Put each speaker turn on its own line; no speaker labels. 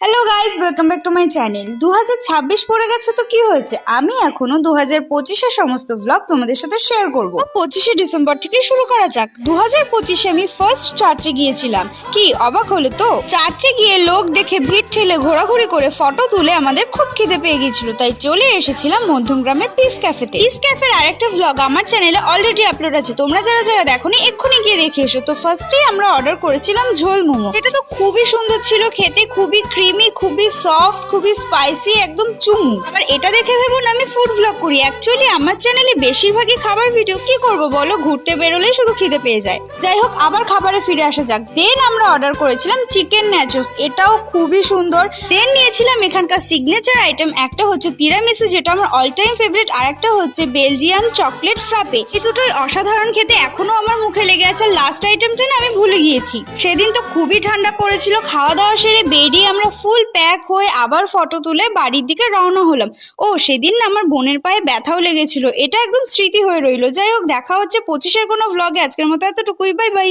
Hello guys, welcome back to my channel. 2026 পড়ে গেছে তো কি হয়েছে, আমি এখনো 2025-এর সমস্ত ভ্লগ তোমাদের সাথে শেয়ার করব। 25শে ডিসেম্বর থেকে শুরু করা যাক। 2025-এ আমি ফার্স্ট চার্চে গিয়েছিলাম। কি অবাক হলে তো? চার্চে গিয়ে লোক দেখে ভিড় ঠেলে ঘোরাঘুরি করে ফটো তুলে আমাদের খুব খিদে পেয়ে গিয়েছিল, তাই চলে এসেছিলাম মধ্যমগ্রামের পিস ক্যাফেতে। পিস ক্যাফের আরেকটা ভ্লগ আমার চ্যানেলে অলরেডি আপলোড আছে, তোমরা যারা যারা দেখোনি এক্ষুনি গিয়ে দেখে এসো। তো ফার্স্টেই আমরা অর্ডার করেছিলাম ঝোল মোমো। এটা তো খুবই সুন্দর ছিল খেতে, খুবই ক্রিমি, খুবই সফট, খুবই স্পাইসি, একদম চুমু। আবার এটা দেখে ভেবো না আমি ফুড ব্লগ করি, অ্যাকচুয়ালি আমার চ্যানেলে বেশিরভাগই খাবার ভিডিও। কি করব বলো, ঘুরতে বেরোলেই শুধু খিদে পেয়ে যায়। যাই হোক, আবার খাবারে ফিরে আসা যাক। দেন আমরা অর্ডার করেছিলাম চিকেন ন্যাচোস, এটাও খুবই সুন্দর। দেন নিয়েছিলাম এখানকার সিগনেচার আইটেম, একটা হচ্ছে তিরামিসু যেটা আমার অল টাইম ফেভারিট, আর একটা হচ্ছে বেলজিয়ান চকলেট ফ্রাপে। এই দুটোই অসাধারণ খেতে, এখনো আমার মুখে লেগে আছে। লাস্ট আইটেমটা না আমি ভুলে গিয়েছি। সেদিন তো খুবই ঠান্ডা পড়েছিল, খাওয়া দাওয়া সেরে বেরিয়ে আমরা ফুল প্যাক হয়ে আবার ফটো তুলে বাড়ির দিকে রওনা হলাম। ও সেদিন না আমার বোনের পায়ে ব্যথাও লেগেছিল, এটা একদম স্মৃতি হয়ে রইলো। যাই হোক, দেখা হচ্ছে 25-এর কোনো ভ্লগে। আজকের মতো এতটুকুই, বাই বাই।